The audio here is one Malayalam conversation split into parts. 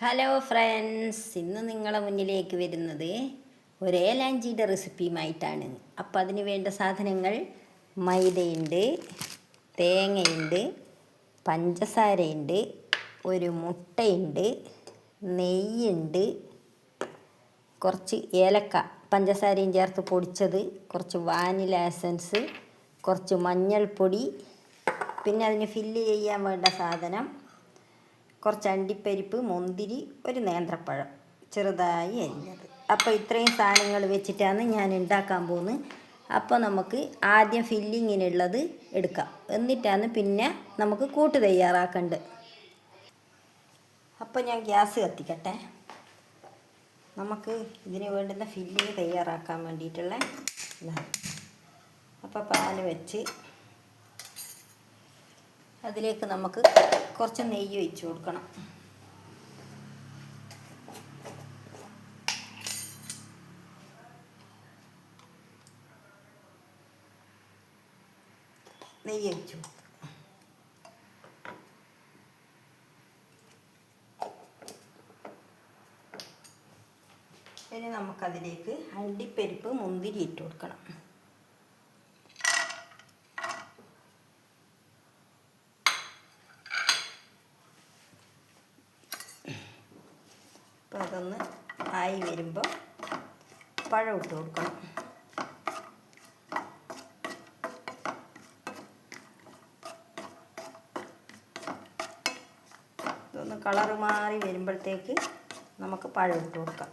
ഹലോ ഫ്രണ്ട്സ്, ഇന്ന് നിങ്ങളെ മുന്നിലേക്ക് വരുന്നത് ഒരു ഏലാഞ്ചിയുടെ റെസിപ്പിയുമായിട്ടാണ്. അപ്പോൾ അതിന് വേണ്ട സാധനങ്ങൾ മൈദയുണ്ട്, തേങ്ങയുണ്ട്, പഞ്ചസാരയുണ്ട്, ഒരു മുട്ടയുണ്ട്, നെയ്യുണ്ട്, കുറച്ച് ഏലക്ക പഞ്ചസാരയും ചേർത്ത് പൊടിച്ചത്, കുറച്ച് വാനില എസൻസ്, കുറച്ച് മഞ്ഞൾപ്പൊടി, പിന്നെ അതിന് ഫില്ല് ചെയ്യാൻ വേണ്ട സാധനം കുറച്ച് അണ്ടിപ്പരിപ്പ്, മുന്തിരി, ഒരു നേന്ത്രപ്പഴം ചെറുതായി അരിഞ്ഞത്. അപ്പോൾ ഇത്രയും സാധനങ്ങൾ വെച്ചിട്ടാണ് ഞാൻ ഉണ്ടാക്കാൻ പോകുന്നത്. അപ്പോൾ നമുക്ക് ആദ്യം ഫില്ലിങ്ങിനുള്ളത് എടുക്കാം, എന്നിട്ടാണ് പിന്നെ നമുക്ക് കൂട്ട് തയ്യാറാക്കേണ്ടത്. അപ്പോൾ ഞാൻ ഗ്യാസ് കത്തിക്കട്ടെ. നമുക്ക് ഇതിന് വേണ്ടുന്ന ഫില്ലിങ് തയ്യാറാക്കാൻ വേണ്ടിയിട്ടുള്ള ഇതാണ്. അപ്പോൾ പാല് വെച്ച് അതിലേക്ക് നമുക്ക് കുറച്ച് നെയ്യ് ഒഴിച്ച് കൊടുക്കണം. നെയ്യ് ഒഴിച്ചു ഇനി നമുക്കതിലേക്ക് അണ്ടിപ്പരിപ്പ്, മുന്തിരി ഇട്ട് കൊടുക്കണം. അപ്പോൾ അതൊന്ന് ആയി വരുമ്പോൾ പഴം ഇട്ട് കൊടുക്കണം. ഇതൊന്ന് കളറ് മാറി വരുമ്പോഴത്തേക്ക് നമുക്ക് പഴം ഇട്ട് കൊടുക്കാം.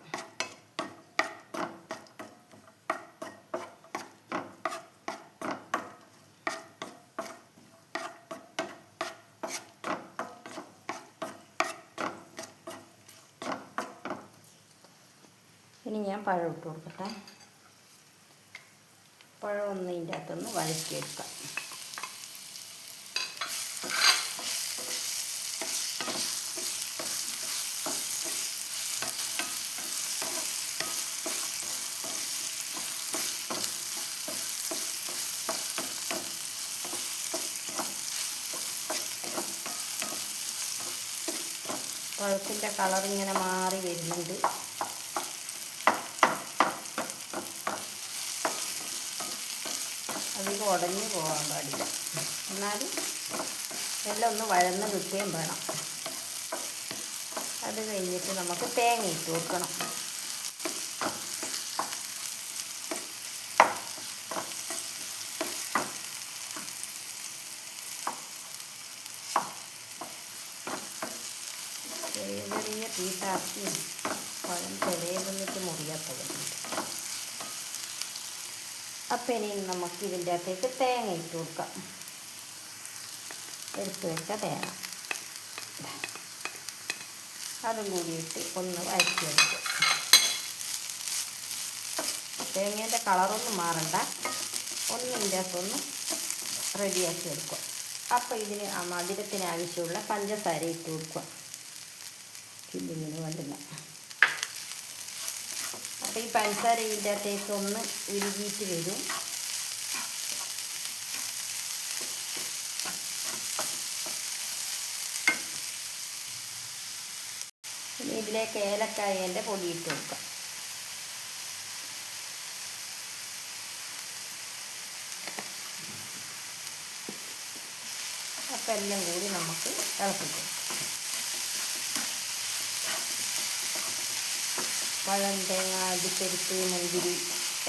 ഇനി ഞാൻ പഴം ഇട്ട് കൊടുക്കട്ടെ. പഴം ഒന്ന് ഇതിൻ്റെ അകത്തൊന്ന് വഴറ്റിയെടുക്കാം. പഴത്തിൻ്റെ കളറിങ്ങനെ മാറി വരുന്നുണ്ട്. അധികം ഉടഞ്ഞു പോകാൻ പാടില്ല, എന്നാലും എല്ലാം ഒന്ന് വഴന്ന് കിട്ടുകയും വേണം. അത് കഴിഞ്ഞിട്ട് നമുക്ക് തേങ്ങ ഇട്ട് കൊടുക്കണം. ചെറിയ ചെറിയ പീസാക്കി പഴം ചെറിയ വന്നിട്ട് മുറിയാത്തത്. അപ്പം ഇനി നമുക്ക് ഇതിൻ്റെ അകത്തേക്ക് തേങ്ങ ഇട്ട് കൊടുക്കാം. എടുത്ത് വെച്ച തേങ്ങ അതും കൂടിയിട്ട് ഒന്ന് വഴറ്റിയെടുക്കുക. തേങ്ങേൻ്റെ കളറൊന്നും മാറണ്ട, ഒന്ന് ഇതിൻ്റെ അകത്തൊന്ന് റെഡിയാക്കി എടുക്കുക. അപ്പോൾ ഇതിന് ആ മധുരത്തിന് ആവശ്യമുള്ള പഞ്ചസാര ഇട്ട് കൊടുക്കുക. ഫില്ലിങ്ങിന് വേണ്ടുന്ന അപ്പോൾ ഈ പഞ്ചസാര ഇതിൻ്റെ അകത്തേക്ക് ഒന്ന് ഉരുകിയിട്ട് വരും. ഇനി ഇതിലേക്ക് ഏലക്കായൻ്റെ പൊടി ഇട്ട് കൊടുക്കാം. അപ്പം എല്ലാം കൂടി നമുക്ക് ഇളക്കി കൊടുക്കാം. പഴം, തേങ്ങ, അണ്ടിപ്പരിപ്പ്, മുന്തിരി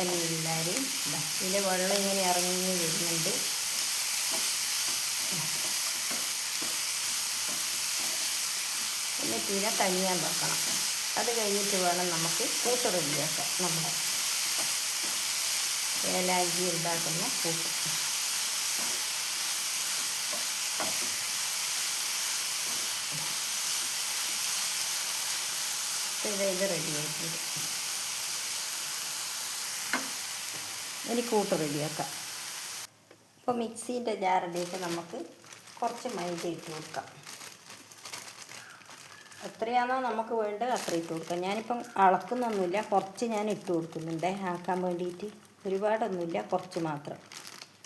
എല്ലാവരും ഇതിൻ്റെ വെള്ളം ഇങ്ങനെ ഇറങ്ങി വരുന്നുണ്ട്. എന്നിട്ട് ഇതിനെ തനിയാൻ വെക്കണം. അത് കഴിഞ്ഞിട്ട് വേണം നമുക്ക് കൂട്ട് റെഡിയാക്കാം. നമ്മുടെ ഏലാഞ്ചി ഉണ്ടാക്കുന്ന കൂട്ട്. ഇത് റെഡിയാക്കിയത് ഇനി കൂട്ട് റെഡിയാക്കാം. ഇപ്പോൾ മിക്സീൻ്റെ ജാറിലേക്ക് നമുക്ക് കുറച്ച് മൈദ ഇട്ട് കൊടുക്കാം. എത്രയാണോ നമുക്ക് വേണ്ടത് അത്ര ഇട്ട് കൊടുക്കാം. ഞാനിപ്പം അളക്കുന്നൊന്നുമില്ല, കുറച്ച് ഞാൻ ഇട്ട് കൊടുക്കുന്നുണ്ട് ആക്കാൻ വേണ്ടിയിട്ട്. ഒരുപാടൊന്നുമില്ല, കുറച്ച് മാത്രം.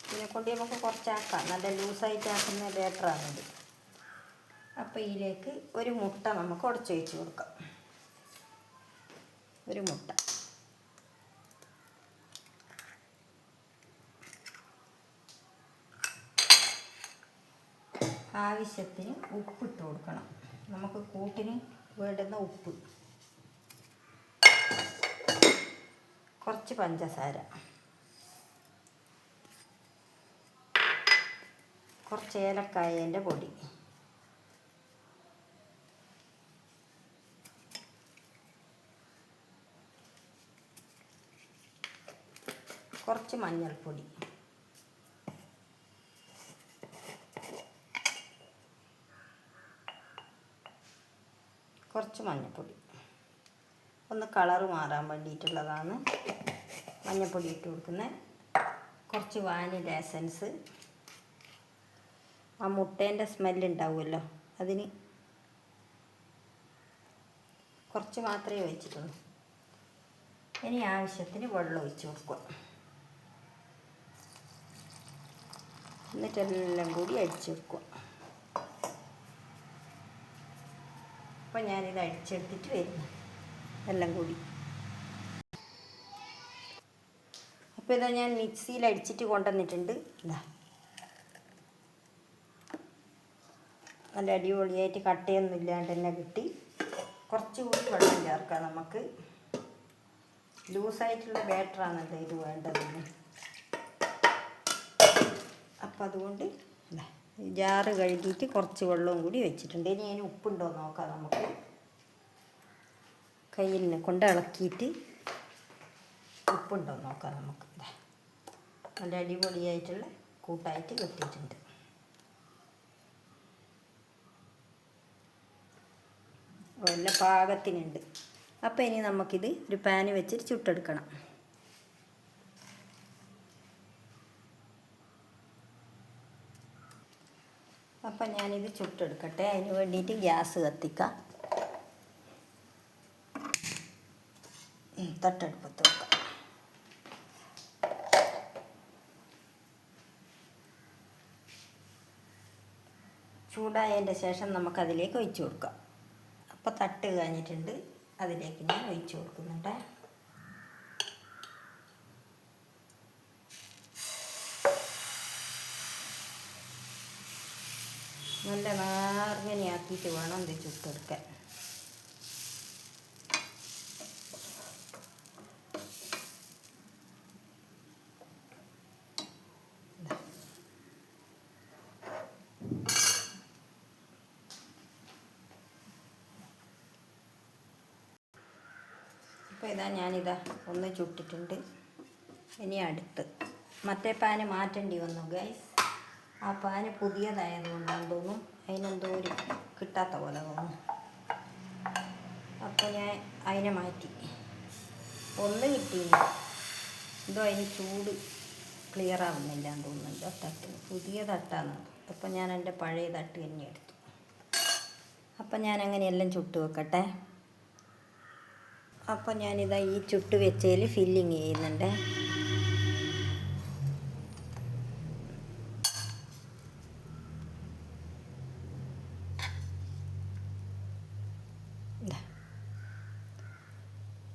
ഇതിനെക്കൊണ്ട് നമുക്ക് കുറച്ചാക്കാം. നല്ല ലൂസായിട്ട് ആക്കുന്ന ബാറ്ററാണിത്. അപ്പോൾ ഇതിലേക്ക് ഒരു മുട്ട നമുക്ക് ഉടച്ചൊഴിച്ച് കൊടുക്കാം. ഒരു മുട്ട. ആവശ്യത്തിന് ഉപ്പിട്ട് കൊടുക്കണം. നമുക്ക് കൂട്ടിന് വേണ്ടുന്ന ഉപ്പ്. കുറച്ച് പഞ്ചസാര, കുറച്ച് ഏലക്കായൻ്റെ പൊടി, കുറച്ച് മഞ്ഞൾപ്പൊടി, കുറച്ച് മഞ്ഞൾപ്പൊടി. ഒന്ന് കളറ് മാറാൻ വേണ്ടിയിട്ടുള്ളതാണ് മഞ്ഞൾപ്പൊടി ഇട്ട് കൊടുക്കുന്നത്. കുറച്ച് വാനില എസൻസ്. ആ മുട്ടേൻ്റെ സ്മെല്ലുണ്ടാവുമല്ലോ, അതിന് കുറച്ച് മാത്രമേ ഒഴിച്ചിട്ടുള്ളൂ. ഇനി ആവശ്യത്തിന് വെള്ളം ഒഴിച്ച് കൊടുക്കുക. എന്നിട്ടെല്ലാം കൂടി അടിച്ചു വെക്കുക. അപ്പോൾ ഞാനിത് അടിച്ചെടുത്തിട്ട് വരുന്നു എല്ലാം കൂടി. അപ്പോൾ ഇതാ ഞാൻ മിക്സിയിൽ അടിച്ചിട്ട് കൊണ്ടുവന്നിട്ടുണ്ട്. ഇതാ നല്ല അടിപൊളിയായിട്ട് കട്ടയൊന്നും ഇല്ലാണ്ട് തന്നെ കിട്ടി. കുറച്ചുകൂടി വെള്ളം ചേർക്കാം. നമുക്ക് ലൂസായിട്ടുള്ള ബാറ്ററാണല്ലോ ഇത് വേണ്ടതെന്ന്. അപ്പം അതുകൊണ്ട് ജാറ് കഴുകിയിട്ട് കുറച്ച് വെള്ളവും കൂടി വെച്ചിട്ടുണ്ട്. ഇനി അതിന് ഉപ്പുണ്ടോ നോക്കാം. നമുക്ക് കയ്യിൽ കൊണ്ട് ഇളക്കിയിട്ട് ഉപ്പുണ്ടോ നോക്കാം. നമുക്ക് നല്ല അടിപൊളിയായിട്ടുള്ള കൂട്ടായിട്ട് കിട്ടിയിട്ടുണ്ട്. എല്ലാം പാകത്തിനുണ്ട്. അപ്പോൾ ഇനി നമുക്കിത് ഒരു പാന് വെച്ചിട്ട് ചുട്ടെടുക്കണം. അപ്പം ഞാനിത് ചുട്ടെടുക്കട്ടെ. അതിന് വേണ്ടിയിട്ട് ഗ്യാസ് കത്തിക്കാം. തട്ടെടുപ്പത്ത് വെക്കാം. ചൂടായതിൻ്റെ ശേഷം നമുക്കതിലേക്ക് ഒഴിച്ച് കൊടുക്കാം. അപ്പോൾ തട്ട് കഴിഞ്ഞിട്ടുണ്ട്. അതിലേക്ക് ഞാൻ ഒഴിച്ച് കൊടുക്കുന്നുണ്ട്. നല്ല നാർങ്ങനെയാക്കിയിട്ട് വേണം ഇത് ചുട്ടെടുക്കാൻ. അപ്പോൾ ഇതാ ഞാനിതാ ഒന്ന് ചുട്ടിട്ടുണ്ട്. ഇനി അടുത്ത് മറ്റേ പാന് മാറ്റേണ്ടി വന്നു ഗൈസ്. ആ പാന് പുതിയതായതുകൊണ്ടാണ് തോന്നും അതിനെന്തോ ഒരു കിട്ടാത്ത പോലെ തോന്നും. അപ്പോൾ ഞാൻ അതിനെ മാറ്റി. ഒന്ന് കിട്ടിയില്ല, എന്തോ അതിന് ചൂട് ക്ലിയർ ആവുന്നില്ല എന്ന് തോന്നുന്നുണ്ട്. തട്ട് പുതിയ തട്ടാണ്. അപ്പോൾ ഞാൻ എൻ്റെ പഴയ തട്ട് തന്നെ എടുത്തു. അപ്പം ഞാൻ അങ്ങനെയെല്ലാം ചുട്ട് വെക്കട്ടെ. അപ്പം ഞാനിതാ ഈ ചുട്ട് വെച്ചതിൽ ഫില്ലിങ് ചെയ്യുന്നുണ്ട്.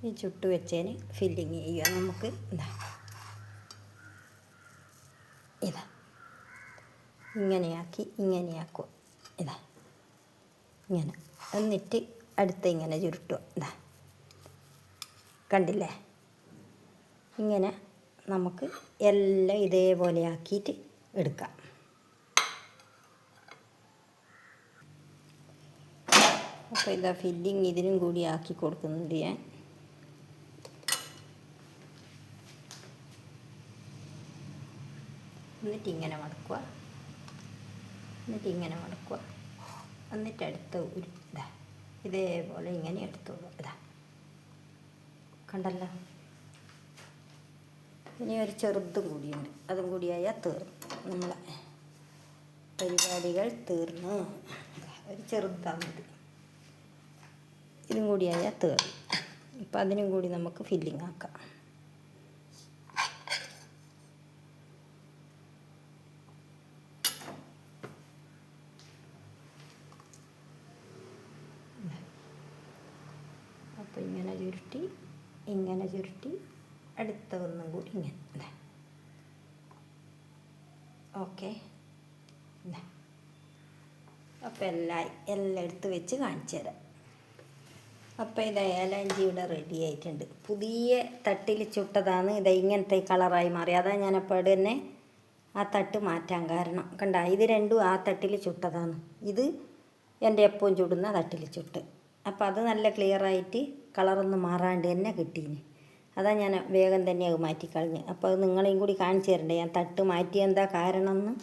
ഈ ചുട്ട് വെച്ചതിന് ഫില്ലിങ് ചെയ്യുക നമുക്ക്. ഇതാ ഇങ്ങനെയാക്കുക. ഇതാ ഇങ്ങനെ. എന്നിട്ട് അടുത്ത് ഇങ്ങനെ ചുരുട്ടുക. ഇതാ കണ്ടില്ലേ? ഇങ്ങനെ നമുക്ക് എല്ലാം ഇതേപോലെ ആക്കിയിട്ട് എടുക്കാം. അപ്പോൾ ഇതാ ഫില്ലിങ് ഇതിനും കൂടി ആക്കി കൊടുക്കുന്നുണ്ട് ഞാൻ. എന്നിട്ടിങ്ങനെ മടക്കുക. എന്നിട്ട് അടുത്ത ഒരു ഇതേപോലെ ഇങ്ങനെ എടുത്തോളൂ. ഇതാ കണ്ടല്ലോ. ഇനി ഒരു ചെറുതും കൂടിയുണ്ട്. അതും കൂടിയായാൽ തീർന്നു. നമ്മളെ പരിപാടികൾ തീർന്നു. ഒരു ചെറുതാണ് ഇത്. ഇതും കൂടിയായാൽ തീർന്നു. ഇപ്പം അതിനും കൂടി നമുക്ക് ഫില്ലിങ് ആക്കാം. അപ്പോൾ ഇങ്ങനെ ചുരുട്ടി അടുത്ത ഒന്നും കൂടി ഇങ്ങനെ. ഓക്കെ. അപ്പോൾ എല്ലാം എടുത്ത് വെച്ച് കാണിച്ചു തരാം. അപ്പോൾ ഇത് ഏലഞ്ചി ഇവിടെ റെഡി ആയിട്ടുണ്ട്. പുതിയ തട്ടിൽ ചുട്ടതാണ്. ഇത് ഇങ്ങനത്തെ കളറായി മാറി. അതാണ് ഞാനപ്പോൾ തന്നെ ആ തട്ട് മാറ്റാൻ കാരണം. കണ്ട, ഇത് രണ്ടും ആ തട്ടിൽ ചുട്ടതാണ്. ഇത് എൻ്റെ എപ്പോഴും ചുടുന്ന തട്ടിൽ ചുട്ട്. അപ്പോൾ അത് നല്ല ക്ലിയറായിട്ട് കളറൊന്നും മാറാണ്ട് തന്നെ കിട്ടീന്. അതാണ് ഞാൻ വേഗം തന്നെ അത് മാറ്റിക്കളഞ്ഞ്. അപ്പോൾ അത് നിങ്ങളെയും കൂടി കാണിച്ചു തരണ്ടേ ഞാൻ തട്ട് മാറ്റിയ എന്താ കാരണം എന്ന്.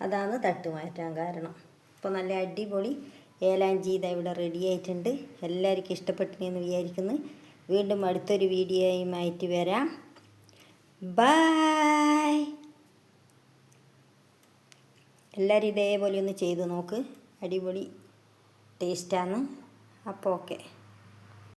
അതാണ് തട്ട് മാറ്റാൻ കാരണം. അപ്പോൾ നല്ല അടിപൊളി ഏലാഞ്ചി ഇതാ ഇവിടെ റെഡി ആയിട്ടുണ്ട്. എല്ലാവർക്കും ഇഷ്ടപ്പെട്ടെന്ന് വിചാരിക്കുന്നു. വീണ്ടും അടുത്തൊരു വീഡിയോയുമായിട്ട് വരാം. ബൈ. എല്ലാവരും ഇതേപോലെ ഒന്ന് ചെയ്ത് നോക്ക്. അടിപൊളി ടേസ്റ്റാണ്. അപ്പോൾ ഓക്കെ.